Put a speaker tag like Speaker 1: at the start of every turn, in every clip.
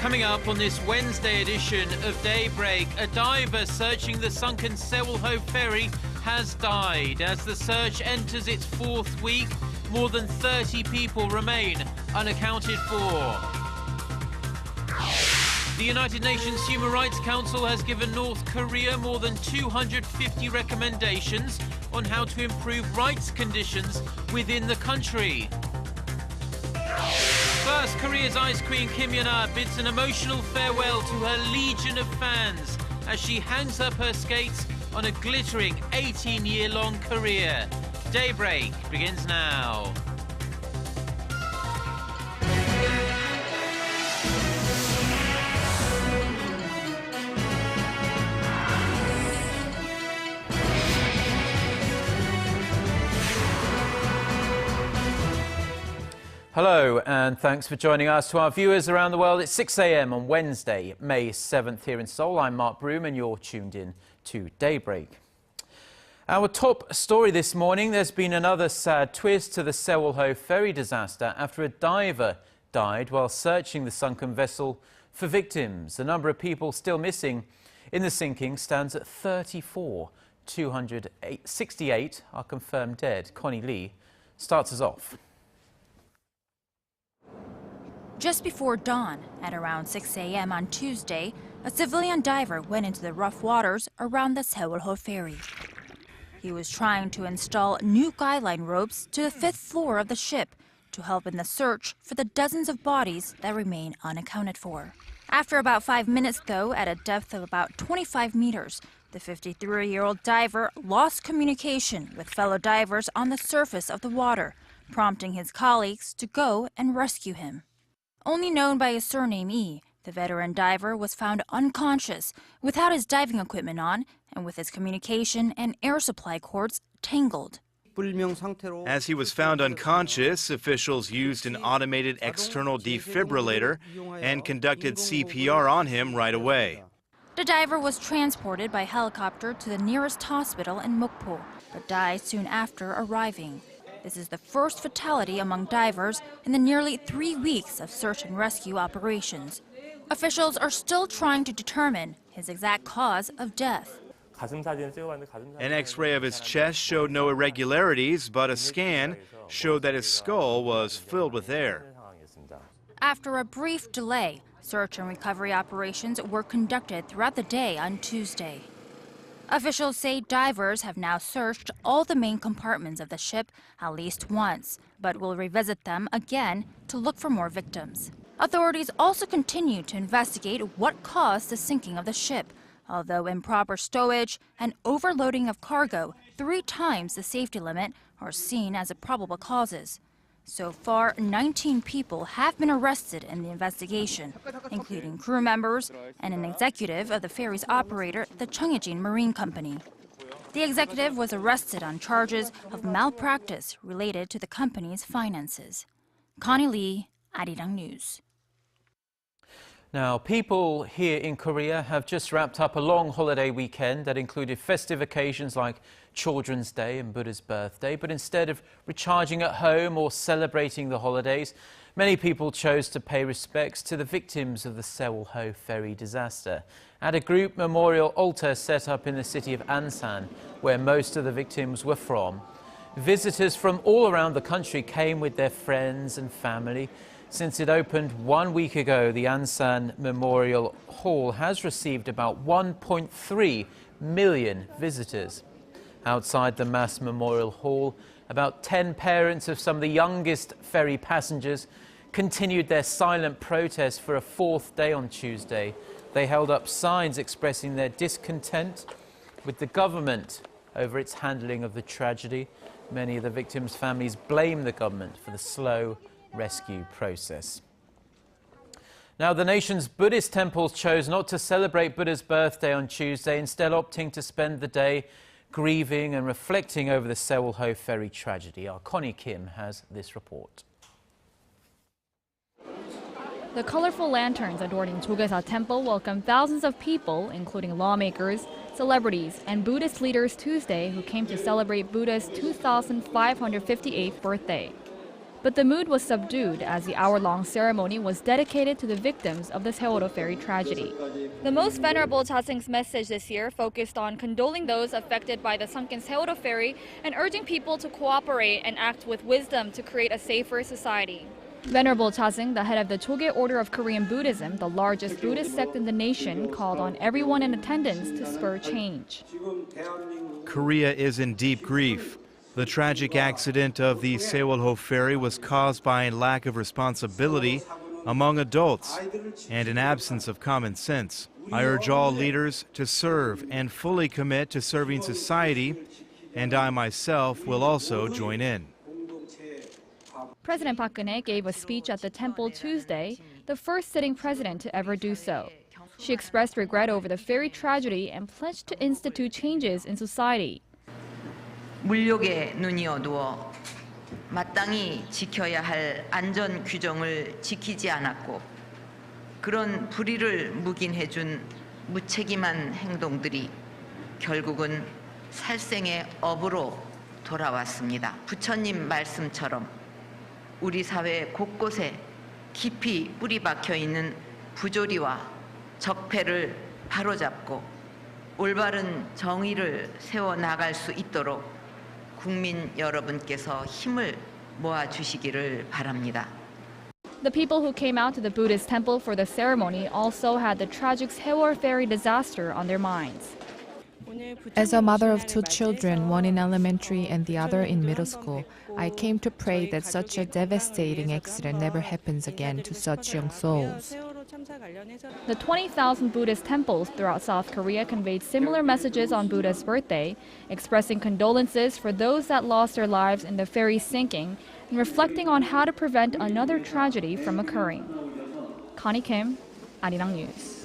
Speaker 1: Coming up on this Wednesday edition of Daybreak, a diver searching the sunken Sewol-ho ferry has died. As the search enters its fourth week, more than 30 people remain unaccounted for. The United Nations Human Rights Council has given North Korea more than 250 recommendations on how to improve rights conditions within the country. First, Korea's ice queen Kim Yeon-ah bids an emotional farewell to her legion of fans as she hangs up her skates on a glittering 18-year-long career. Daybreak begins now.
Speaker 2: Hello and thanks for joining us. To our viewers around the world, it's 6 a.m. on Wednesday, May 7th here in Seoul. I'm Mark Broom and you're tuned in to Daybreak. Our top story this morning, there's been another sad twist to the Sewol-ho ferry disaster after a diver died while searching the sunken vessel for victims. The number of people still missing in the sinking stands at 34. 268 are confirmed dead. Connie Lee starts us off.
Speaker 3: Just before dawn, at around 6 a.m. on Tuesday, a civilian diver went into the rough waters around the Sewol-ho ferry. He was trying to install new guideline ropes to the 5th floor of the ship to help in the search for the dozens of bodies that remain unaccounted for. After about 5 minutes, though, at a depth of about 25 meters, the 53-year-old diver lost communication with fellow divers on the surface of the water, prompting his colleagues to go and rescue him. Only known by his surname E, the veteran diver was found unconscious, without his diving equipment on, and with his communication and air supply cords tangled.
Speaker 4: As he was found unconscious, officials used an automated external defibrillator and conducted CPR on him right away.
Speaker 3: The diver was transported by helicopter to the nearest hospital in Mokpo, but died soon after arriving. This is the first fatality among divers in the nearly 3 weeks of search and rescue operations. Officials are still trying to determine his exact cause of death.
Speaker 4: An X-ray of his chest showed no irregularities, but a scan showed that his skull was filled with air.
Speaker 3: After a brief delay, search and recovery operations were conducted throughout the day on Tuesday. Officials say divers have now searched all the main compartments of the ship at least once, but will revisit them again to look for more victims. Authorities also continue to investigate what caused the sinking of the ship, although improper stowage and overloading of cargo 3 times the safety limit are seen as the probable causes. So far, 19 people have been arrested in the investigation, including crew members and an executive of the ferry's operator, the Cheongjin Marine Company. The executive was arrested on charges of malpractice related to the company's finances. Connie Lee, Arirang News.
Speaker 2: Now, people here in Korea have just wrapped up a long holiday weekend that included festive occasions like Children's Day and Buddha's birthday. But instead of recharging at home or celebrating the holidays, many people chose to pay respects to the victims of the Sewol-ho ferry disaster at a group memorial altar set up in the city of Ansan, where most of the victims were from. Visitors from all around the country came with their friends and family. Since it opened 1 week ago, the Ansan Memorial Hall has received about 1.3 million visitors. Outside the mass memorial hall, about 10 parents of some of the youngest ferry passengers continued their silent protest for a 4th day on Tuesday. They held up signs expressing their discontent with the government over its handling of the tragedy. Many of the victims' families blame the government for the slow rescue process. Now, the nation's Buddhist temples chose not to celebrate Buddha's birthday on Tuesday, instead opting to spend the day grieving and reflecting over the Sewol-ho ferry tragedy. Our Connie Kim has this report.
Speaker 5: The colorful lanterns adorning Jogesa Temple welcomed thousands of people, including lawmakers, celebrities, and Buddhist leaders Tuesday who came to celebrate Buddha's 2,558th birthday. But the mood was subdued as the hour-long ceremony was dedicated to the victims of the Sewol-ho ferry tragedy. The most venerable Chaseng's message this year focused on condoling those affected by the sunken Sewol-ho ferry and urging people to cooperate and act with wisdom to create a safer society. Venerable Chaseng, the head of the Choge Order of Korean Buddhism, the largest Buddhist sect in the nation, called on everyone in attendance to spur change.
Speaker 4: Korea is in deep grief. The tragic accident of the Sewol-ho ferry was caused by a lack of responsibility among adults and an absence of common sense. I urge all leaders to serve and fully commit to serving society, and I myself will also join in.
Speaker 5: President Park Geun-hye gave a speech at the temple Tuesday, the first sitting president to ever do so. She expressed regret over the ferry tragedy and pledged to institute changes in society.
Speaker 6: 물욕에 눈이 어두워 마땅히 지켜야 할 안전 규정을 지키지 않았고 그런 불의를 묵인해준 무책임한 행동들이 결국은 살생의 업으로 돌아왔습니다. 부처님 말씀처럼 우리 사회 곳곳에 깊이 뿌리 박혀 있는 부조리와 적폐를 바로잡고 올바른 정의를 세워 나갈 수 있도록 국민 여러분께서 힘을 모아 주시기를 바랍니다.
Speaker 5: The people who came out to the Buddhist temple for the ceremony also had the tragic Sewol ferry disaster on their minds.
Speaker 7: As a mother of two children, one in elementary and the other in middle school, I came to pray that such a devastating accident never happens again to such young souls.
Speaker 5: The 20,000 Buddhist temples throughout South Korea conveyed similar messages on Buddha's birthday, expressing condolences for those that lost their lives in the ferry sinking and reflecting on how to prevent another tragedy from occurring. Connie Kim, Arirang News.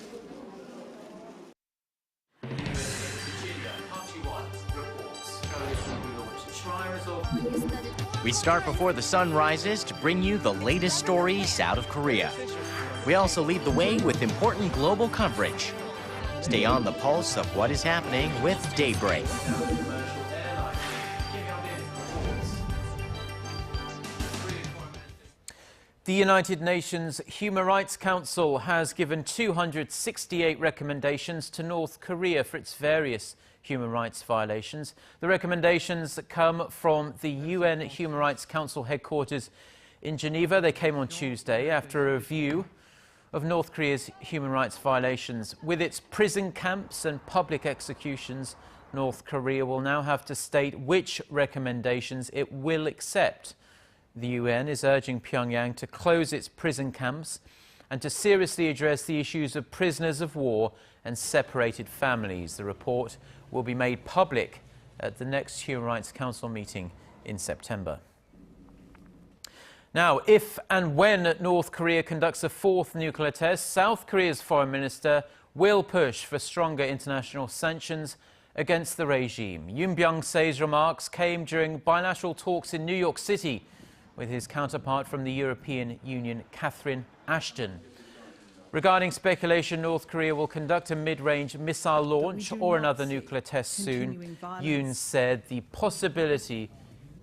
Speaker 8: We start before the sun rises to bring you the latest stories out of Korea. We also lead the way with important global coverage. Stay on the pulse of what is happening with Daybreak.
Speaker 2: The United Nations Human Rights Council has given 268 recommendations to North Korea for its various human rights violations. The recommendations come from the UN Human Rights Council headquarters in Geneva. They came on Tuesday after a review of North Korea's human rights violations. With its prison camps and public executions, North Korea will now have to state which recommendations it will accept. The UN is urging Pyongyang to close its prison camps and to seriously address the issues of prisoners of war and separated families. The report will be made public at the next Human Rights Council meeting in September. Now, if and when North Korea conducts a fourth nuclear test, South Korea's foreign minister will push for stronger international sanctions against the regime. Yoon Byung-se's remarks came during bilateral talks in New York City with his counterpart from the European Union, Catherine Ashton. Regarding speculation North Korea will conduct a mid-range missile launch or another nuclear test soon, Yoon said the possibility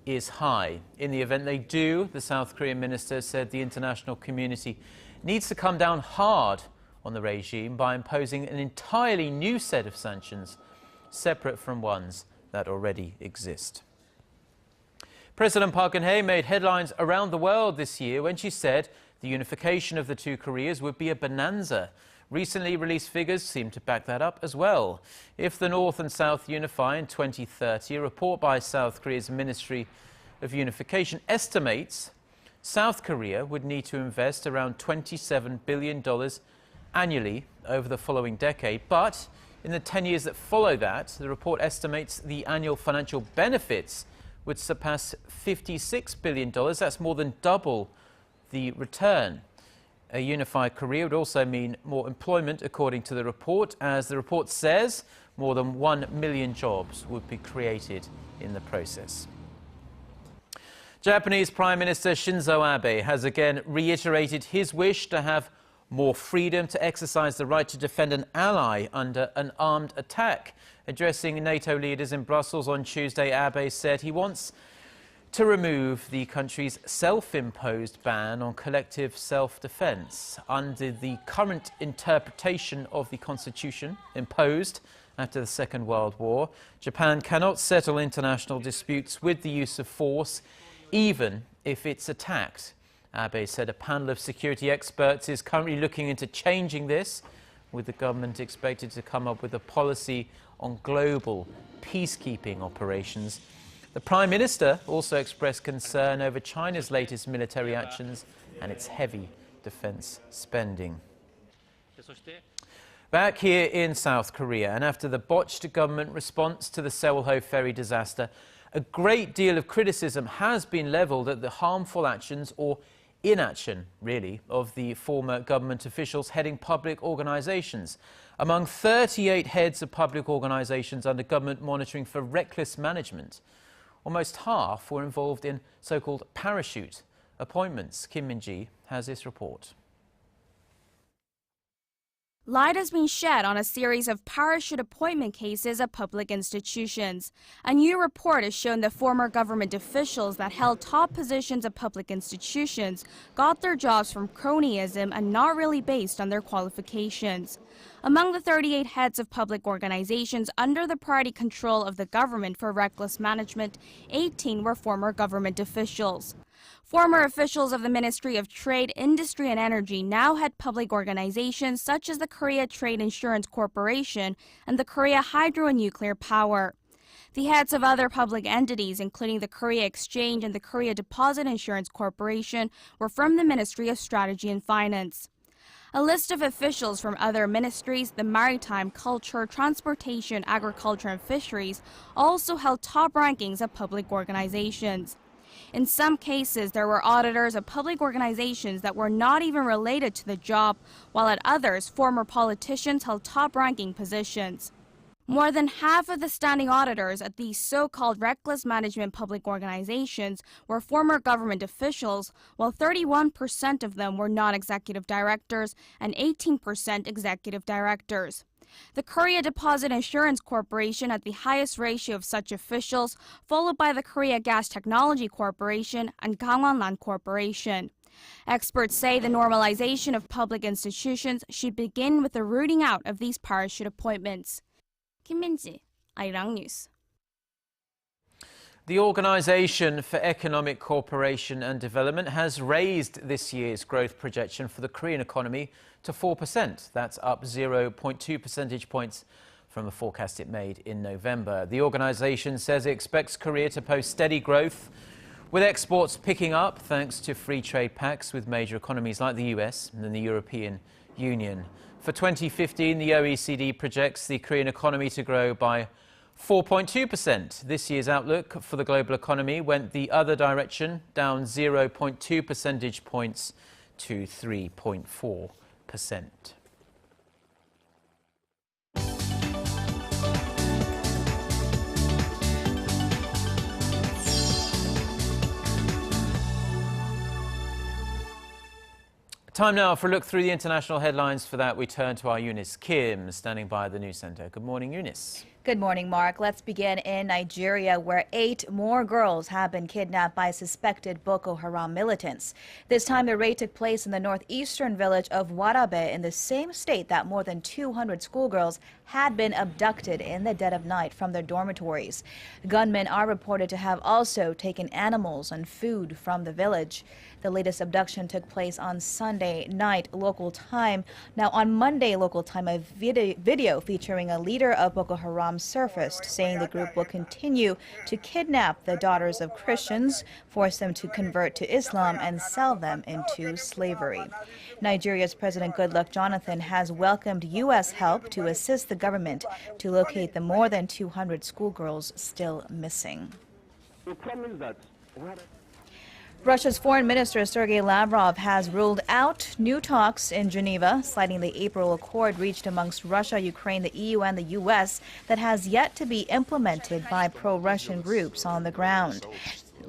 Speaker 2: is high. In the event they do, the South Korean minister said the international community needs to come down hard on the regime by imposing an entirely new set of sanctions, separate from ones that already exist. President Park Geun-hye made headlines around the world this year when she said the unification of the two Koreas would be a bonanza. Recently released figures seem to back that up as well. If the North and South unify in 2030, a report by South Korea's Ministry of Unification estimates South Korea would need to invest around $27 billion annually over the following decade. But in the 10 years that follow that, the report estimates the annual financial benefits would surpass $56 billion. That's more than double the return. A unified Korea would also mean more employment, according to the report. As the report says, more than 1 million jobs would be created in the process. Japanese Prime Minister Shinzo Abe has again reiterated his wish to have more freedom to exercise the right to defend an ally under an armed attack. Addressing NATO leaders in Brussels on Tuesday, Abe said he wants to remove the country's self-imposed ban on collective self-defense. Under the current interpretation of the constitution imposed after the Second World War, Japan cannot settle international disputes with the use of force, even if it's attacked. Abe said a panel of security experts is currently looking into changing this, with the government expected to come up with a policy on global peacekeeping operations. The Prime Minister also expressed concern over China's latest military actions and its heavy defense spending. Back here in South Korea, and after the botched government response to the Sewol-ho ferry disaster, a great deal of criticism has been levelled at the harmful actions, or inaction, really, of the former government officials heading public organisations. Among 38 heads of public organisations under government monitoring for reckless management, almost half were involved in so-called parachute appointments. Kim Min-ji has this report.
Speaker 9: Light has been shed on a series of parachute appointment cases at public institutions. A new report has shown that former government officials that held top positions at public institutions got their jobs from cronyism and not really based on their qualifications. Among the 38 heads of public organizations under the party control of the government for reckless management, 18 were former government officials. Former officials of the Ministry of Trade, Industry and Energy now head public organizations such as the Korea Trade Insurance Corporation and the Korea Hydro and Nuclear Power. The heads of other public entities, including the Korea Exchange and the Korea Deposit Insurance Corporation, were from the Ministry of Strategy and Finance. A list of officials from other ministries, the Maritime, Culture, Transportation, Agriculture and Fisheries, also held top rankings at public organizations. In some cases, there were auditors of public organizations that were not even related to the job, while at others, former politicians held top-ranking positions. More than half of the standing auditors at these so-called reckless management public organizations were former government officials, while 31% of them were non-executive directors and 18% executive directors. The Korea Deposit Insurance Corporation had the highest ratio of such officials, followed by the Korea Gas Technology Corporation and Gangwon-Land Corporation. Experts say the normalization of public institutions should begin with the rooting out of these parachute appointments. Kim Min-ji, Arirang News.
Speaker 2: The Organisation for Economic Cooperation and Development has raised this year's growth projection for the Korean economy to 4%. That's up 0.2 percentage points from a forecast it made in November. The organisation says it expects Korea to post steady growth, with exports picking up thanks to free trade pacts with major economies like the US and the European Union. For 2015, the OECD projects the Korean economy to grow by 4.2%. This year's outlook for the global economy went the other direction, down 0.2 percentage points to 3.4%. Time now for a look through the international headlines. For that, we turn to our Eunice Kim, standing by the news center. Good morning, Eunice.
Speaker 10: Good morning, Mark. Let's begin in Nigeria, where 8 more girls have been kidnapped by suspected Boko Haram militants. This time, the raid took place in the northeastern village of Warabe, in the same state that more than 200 schoolgirls had been abducted in the dead of night from their dormitories. Gunmen are reported to have also taken animals and food from the village. The latest abduction took place on Sunday night local time. Now, on Monday local time, a video featuring a leader of Boko Haram surfaced, saying the group will continue to kidnap the daughters of Christians, force them to convert to Islam, and sell them into slavery. Nigeria's President Goodluck Jonathan has welcomed U.S. help to assist the government to locate the more than 200 schoolgirls still missing. Russia's Foreign Minister Sergei Lavrov has ruled out new talks in Geneva, citing the April accord reached amongst Russia, Ukraine, the EU, and the U.S. that has yet to be implemented by pro-Russian groups on the ground.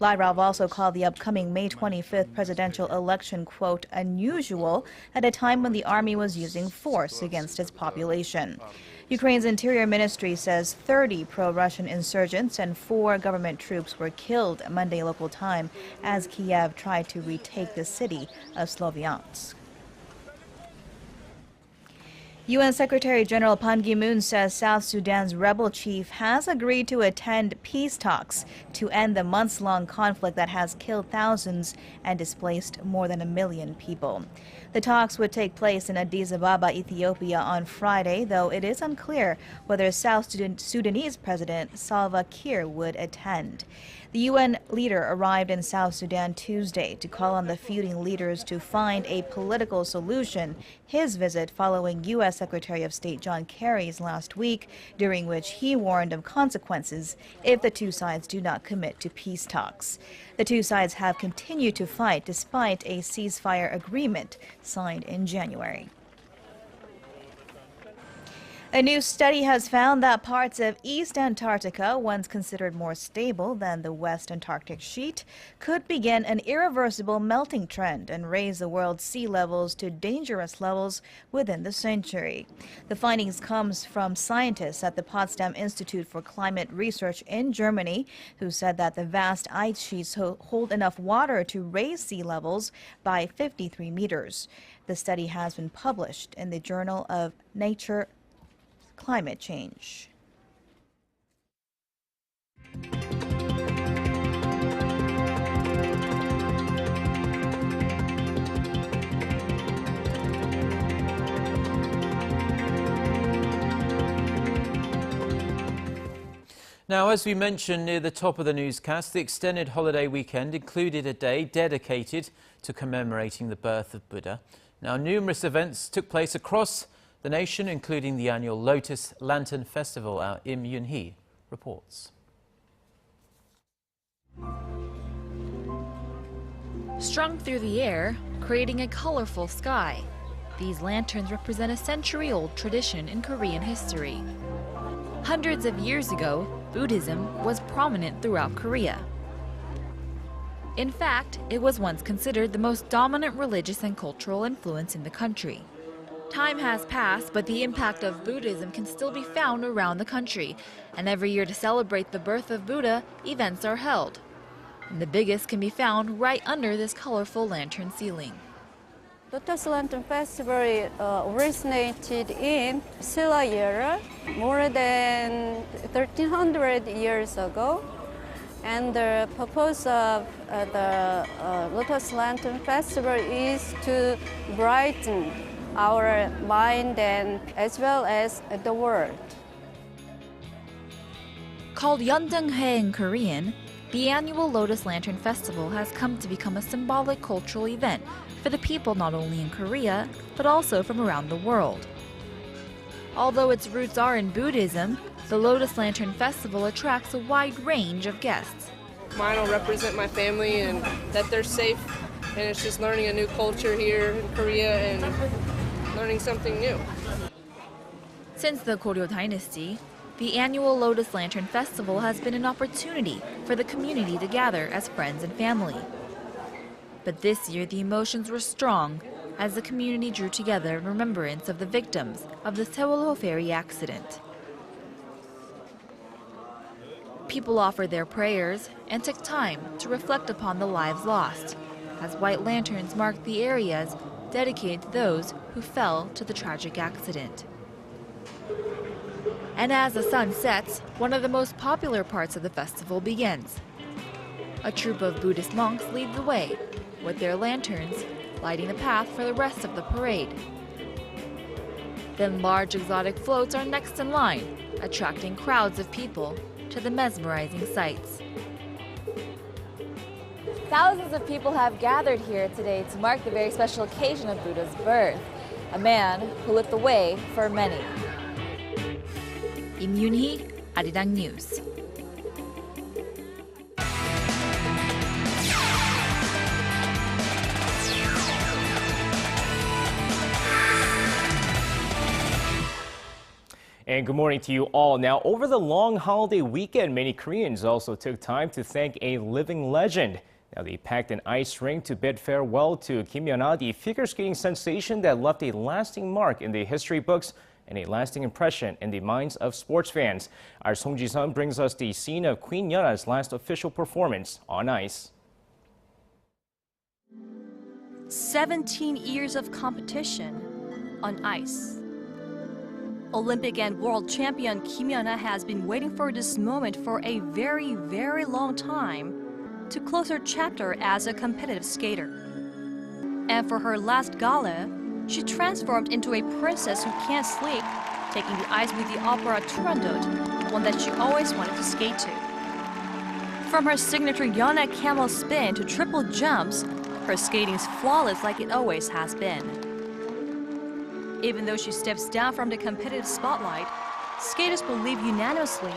Speaker 10: Lavrov also called the upcoming May 25th presidential election, quote, unusual at a time when the army was using force against its population. Ukraine's Interior Ministry says 30 pro-Russian insurgents and 4 government troops were killed Monday local time as Kiev tried to retake the city of Sloviansk. UN Secretary General Ban Ki-moon says South Sudan's rebel chief has agreed to attend peace talks to end the months-long conflict that has killed thousands and displaced more than 1 million people. The talks would take place in Addis Ababa, Ethiopia on Friday, though it is unclear whether South Sudanese President Salva Kiir would attend. The UN leader arrived in South Sudan Tuesday to call on the feuding leaders to find a political solution, his visit following U.S. Secretary of State John Kerry's last week, during which he warned of consequences if the two sides do not commit to peace talks. The two sides have continued to fight despite a ceasefire agreement signed in January. A new study has found that parts of East Antarctica, once considered more stable than the West Antarctic sheet, could begin an irreversible melting trend and raise the world's sea levels to dangerous levels within the century. The findings comes from scientists at the Potsdam Institute for Climate Research in Germany, who said that the vast ice sheets hold enough water to raise sea levels by 53 meters. The study has been published in the Journal of Nature Climate Change.
Speaker 2: Now, as we mentioned near the top of the newscast, the extended holiday weekend included a day dedicated to commemorating the birth of Buddha. Now, numerous events took place across the nation, including the annual Lotus Lantern Festival. Our Im Yoon-hee reports.
Speaker 5: Strung through the air, creating a colorful sky, these lanterns represent a century-old tradition in Korean history. Hundreds of years ago, Buddhism was prominent throughout Korea. In fact, it was once considered the most dominant religious and cultural influence in the country. Time has passed, but the impact of Buddhism can still be found around the country, and every year to celebrate the birth of Buddha, events are held. And the biggest can be found right under this colorful lantern ceiling.
Speaker 11: Lotus Lantern Festival originated in Silla era more than 1300 years ago. And the purpose of the Lotus Lantern Festival is to brighten our mind and as well as the world.
Speaker 5: Called Yeondeung-hae in Korean, the annual Lotus Lantern Festival has come to become a symbolic cultural event for the people not only in Korea, but also from around the world. Although its roots are in Buddhism, the Lotus Lantern Festival attracts a wide range of guests.
Speaker 12: Mine will represent my family and that they're safe, and it's just learning a new culture here in Korea and learning something new.
Speaker 5: Since the Goryeo Dynasty, the annual Lotus Lantern Festival has been an opportunity for the community to gather as friends and family. But this year the emotions were strong as the community drew together in remembrance of the victims of the Sewol-ho ferry accident. People offered their prayers and took time to reflect upon the lives lost, as white lanterns marked the areas dedicated to those who fell to the tragic accident. And as the sun sets, one of the most popular parts of the festival begins. A troupe of Buddhist monks lead the way, with their lanterns lighting the path for the rest of the parade. Then large exotic floats are next in line, attracting crowds of people to the mesmerizing sights. Thousands of people have gathered here today to mark the very special occasion of Buddha's birth, a man who lit the way for many. Im Yoon-hee, Arirang News.
Speaker 13: And good morning to you all. Now, over the long holiday weekend, many Koreans also took time to thank a living legend. Now, they packed an ice rink to bid farewell to Kim Yeon-ah, the figure skating sensation that left a lasting mark in the history books and a lasting impression in the minds of sports fans. Our Song Ji-sun brings us the scene of Queen Yeon-ah's last official performance on ice.
Speaker 14: 17 years of competition on ice. Olympic and world champion Kim Yeon-ah has been waiting for this moment for a very, very long time to close her chapter as a competitive skater. And for her last gala, she transformed into a princess who can't sleep, taking the ice with the opera Turandot, one that she always wanted to skate to. From her signature Yeon-ah camel spin to triple jumps, her skating is flawless like it always has been. Even though she steps down from the competitive spotlight, skaters believe unanimously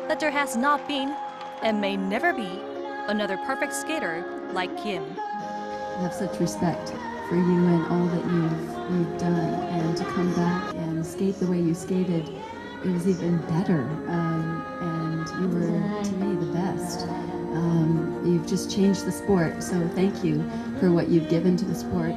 Speaker 14: that there has not been, and may never be, another perfect skater like Kim.
Speaker 15: I have such respect for you and all that you've done, and to come back and skate the way you skated, it was even better, and you were, to me, the best. You've just changed the sport, so thank you for what you've given to the sport.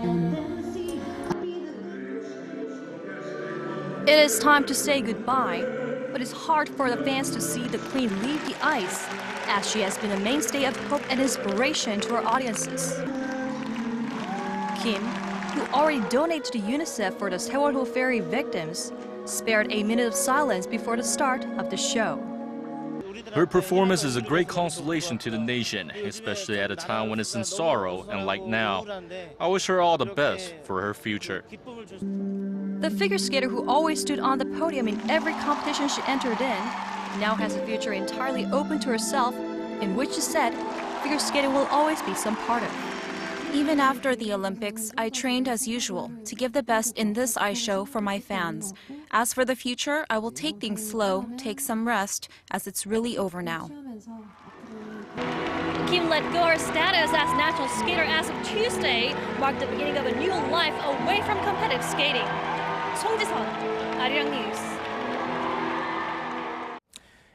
Speaker 14: It is time to say goodbye, but it's hard for the fans to see the Queen leave the ice, as she has been a mainstay of hope and inspiration to her audiences. Kim, who already donated to UNICEF for the Sewol-ho ferry victims, spared a minute of silence before the start of the show.
Speaker 16: Her performance is a great consolation to the nation, especially at a time when it's in sorrow and like now. I wish her all the best for her future.
Speaker 14: The figure skater who always stood on the podium in every competition she entered in now has a future entirely open to herself, in which she said figure skating will always be some part of.
Speaker 17: Even after the Olympics, I trained as usual to give the best in this ice show for my fans. As for the future, I will take things slow, take some rest, as it's really over now.
Speaker 14: Kim let go her status as national skater as of Tuesday, marked the beginning of a new life away from competitive skating. Song Ji-sun, Arirang News.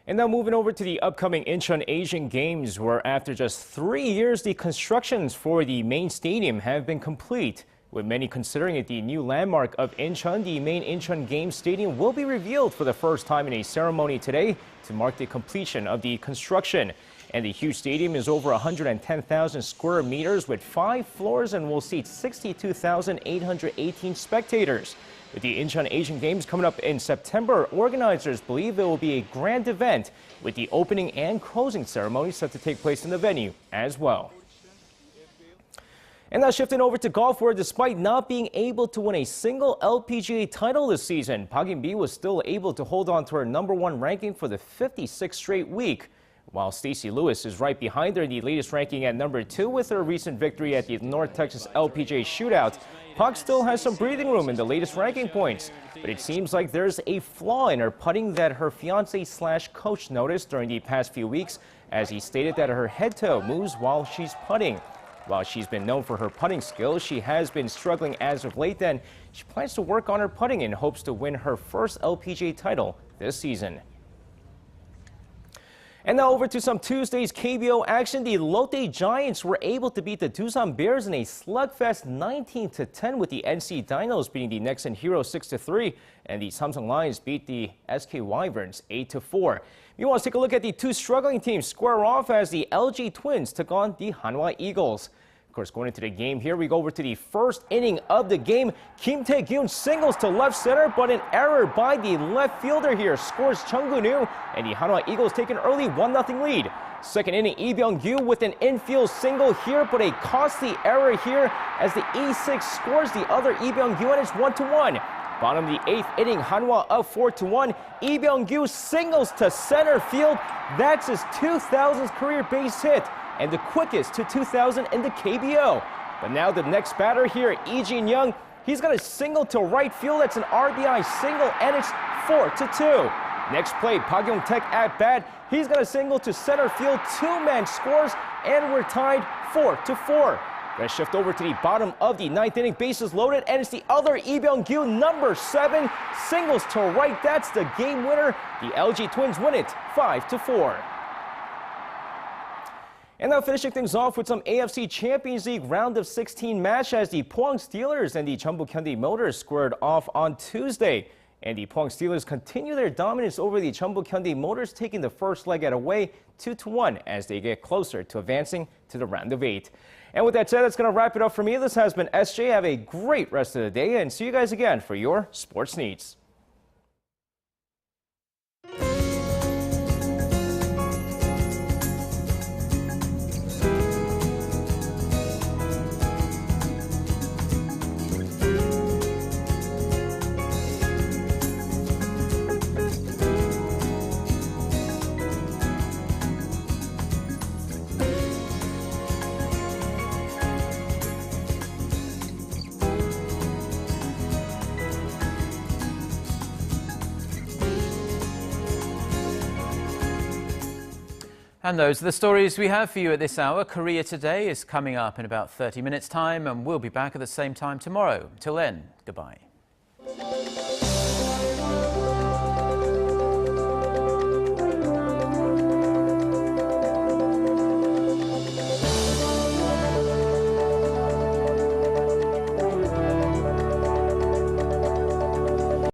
Speaker 13: And now moving over to the upcoming Incheon Asian Games, where after just 3 years, the constructions for the main stadium have been complete. With many considering it the new landmark of Incheon, the main Incheon Games Stadium will be revealed for the first time in a ceremony today to mark the completion of the construction. And the huge stadium is over 110,000 square meters with 5 floors and will seat 62,818 spectators. With the Incheon Asian Games coming up in September, organizers believe it will be a grand event, with the opening and closing ceremony set to take place in the venue as well. And now shifting over to golf, where despite not being able to win a single LPGA title this season, Park In-bi was still able to hold on to her #1 ranking for the 56th straight week. While Stacey Lewis is right behind her in the latest ranking at #2 with her recent victory at the North Texas LPGA Shootout, Park still has some breathing room in the latest ranking points. But it seems like there's a flaw in her putting that her fiancé/coach noticed during the past few weeks, as he stated that her head-toe moves while she's putting. While she's been known for her putting skills, she has been struggling as of late, and she plans to work on her putting in hopes to win her first LPGA title this season. And now over to some Tuesday's KBO action. The Lotte Giants were able to beat the Doosan Bears in a slugfest 19-10, with the NC Dinos beating the Nexen Heroes 6-3, and the Samsung Lions beat the SK Wyverns 8-4. Meanwhile, let's take a look at the two struggling teams square off as the LG Twins took on the Hanwha Eagles. Of course, going into the game here, we go over to the first inning of the game. Kim Tae-gyun singles to left center, but an error by the left fielder here scores Chung Gun-woo, and the Hanwha Eagles take an early 1-0 lead. Second inning, Lee Byung-gyu with an infield single here, but a costly error here as the E6 scores the other Lee Byung-gyu, and it's 1-1. Bottom of the 8th inning, Hanwha up 4-1. Lee Byung-gyu singles to center field. That's his 2000th career base hit, and the quickest to 2000 in the KBO. But now the next batter here, Lee Jin-young, he's got a single to right field. That's an RBI single, and it's 4-2. Next play, Park Yong-taek at bat. He's got a single to center field. Two-man scores, and we're tied 4-4. Let's shift over to the bottom of the 9th inning. Bases loaded, and it's the other Lee Byung-gyu, number 7, singles to right. That's the game winner. The LG Twins win it 5-4. And now finishing things off with some AFC Champions League round of 16 match as the Pohang Steelers and the Jeonbuk Hyundai Motors squared off on Tuesday. And the Pohang Steelers continue their dominance over the Jeonbuk Hyundai Motors, taking the first leg at away 2-1 as they get closer to advancing to the round of 8. And with that said, that's going to wrap it up for me. This has been SJ. Have a great rest of the day and see you guys again for your sports needs.
Speaker 2: And those are the stories we have for you at this hour. Korea Today is coming up in about 30 minutes' time, and we'll be back at the same time tomorrow. Till then, goodbye.